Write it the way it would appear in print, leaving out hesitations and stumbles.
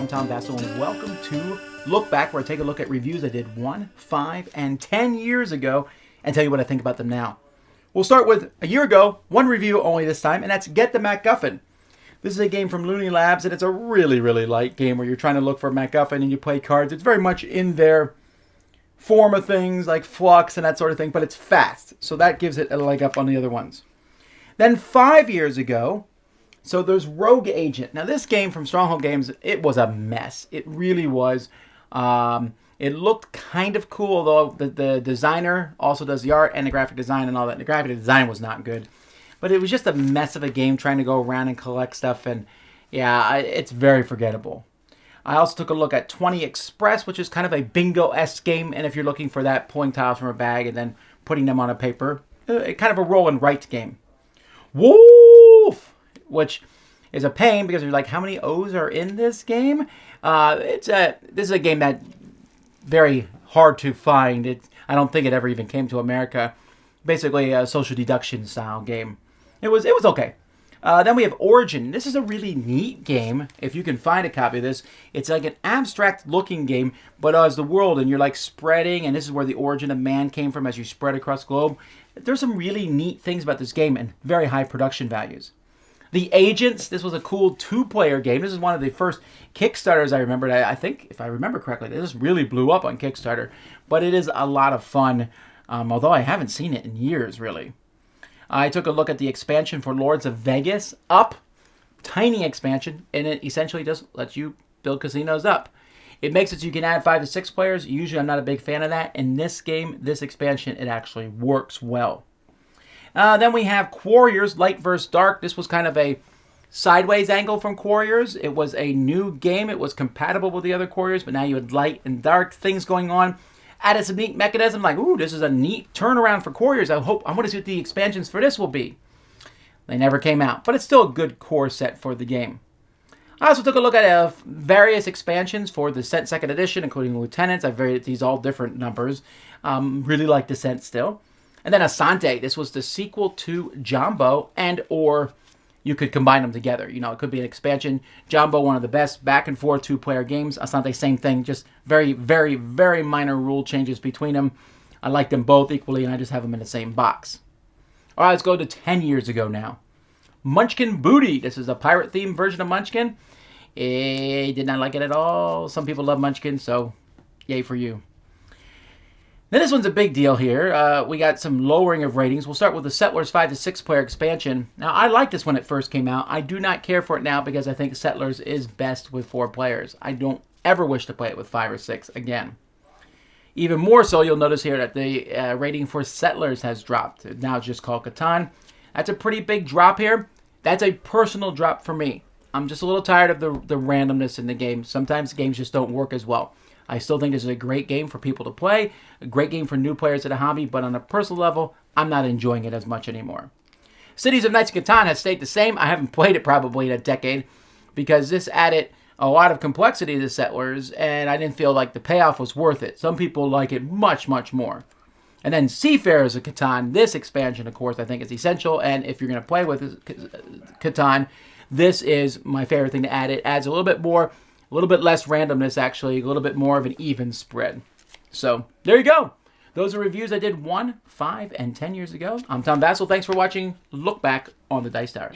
I'm Tom Vasel, and welcome to Look Back, where I take a look at reviews I did 1, 5, and 10 years ago and tell you what I think about them now. We'll start with a year ago, one review only this time, and that's Get the MacGuffin. This is a game from Looney Labs, and it's a really, really light game where you're trying to look for a MacGuffin and you play cards. It's very much in their form of things like Flux and that sort of thing, but it's fast, so that gives it a leg up on the other ones. Then 5 years ago, so there's Rogue Agent. Now this game from Stronghold Games, it was a mess. It really was. It looked kind of cool, although the designer also does the art and the graphic design and all that. The graphic design was not good. But it was just a mess of a game trying to go around and collect stuff, and yeah, it's very forgettable. I also took a look at 20 Express, which is kind of a bingo-esque game, and if you're looking for that, pulling tiles from a bag and then putting them on a paper, kind of a roll and write game. Woof! Which is a pain because you're like, how many O's are in this game? This is a game that very hard to find. I don't think it ever even came to America. Basically a social deduction style game. It was okay. Then we have Origin. This is a really neat game. If you can find a copy of this, it's like an abstract looking game, but as the world, and you're like spreading, and this is where the origin of man came from as you spread across the globe. There's some really neat things about this game and very high production values. The Agents, this was a cool two-player game. This is one of the first Kickstarters I remembered. I think, if I remember correctly, this really blew up on Kickstarter. But it is a lot of fun, although I haven't seen it in years, really. I took a look at the expansion for Lords of Vegas, Up. Tiny expansion, and it essentially just lets you build casinos up. It makes it so you can add 5 to 6 players. Usually I'm not a big fan of that. In this game, this expansion, it actually works well. Then we have Quarriors, Light vs. Dark. This was kind of a sideways angle from Quarriors. It was a new game. It was compatible with the other Quarriors, but now you had light and dark things going on. Added some neat mechanism, like, ooh, this is a neat turnaround for Quarriors. I want to see what the expansions for this will be. They never came out, but it's still a good core set for the game. I also took a look at various expansions for the Second Edition, including Lieutenants. I've varied these all different numbers. Really like Descent still. And then Asante. This was the sequel to Jumbo, and or you could combine them together. You know, it could be an expansion. Jumbo, one of the best back and forth two-player games. Asante, same thing. Just very, very, very minor rule changes between them. I like them both equally, and I just have them in the same box. All right, let's go to 10 years ago now. Munchkin Booty. This is a pirate-themed version of Munchkin. I did not like it at all. Some people love Munchkin, so yay for you. Then this one's a big deal here. We got some lowering of ratings. We'll start with the Settlers 5 to 6 player expansion. Now, I liked this when it first came out. I do not care for it now because I think Settlers is best with 4 players. I don't ever wish to play it with 5 or 6 again. Even more so, you'll notice here that the rating for Settlers has dropped. Now it's just called Catan. That's a pretty big drop here. That's a personal drop for me. I'm just a little tired of the randomness in the game. Sometimes games just don't work as well. I still think this is a great game for people to play, a great game for new players at a hobby, but on a personal level, I'm not enjoying it as much anymore. Cities of Knights of Catan has stayed the same. I haven't played it probably in a decade because this added a lot of complexity to Settlers, and I didn't feel like the payoff was worth it. Some people like it much, much more. And then Seafarers of Catan, this expansion, of course, I think is essential, and if you're going to play with Catan, this is my favorite thing to add. It adds a little bit more, a little bit less randomness, actually, a little bit more of an even spread. So, there you go. Those are reviews I did 1, 5, and 10 years ago. I'm Tom Vasel. Thanks for watching Look Back on the Dice Tower.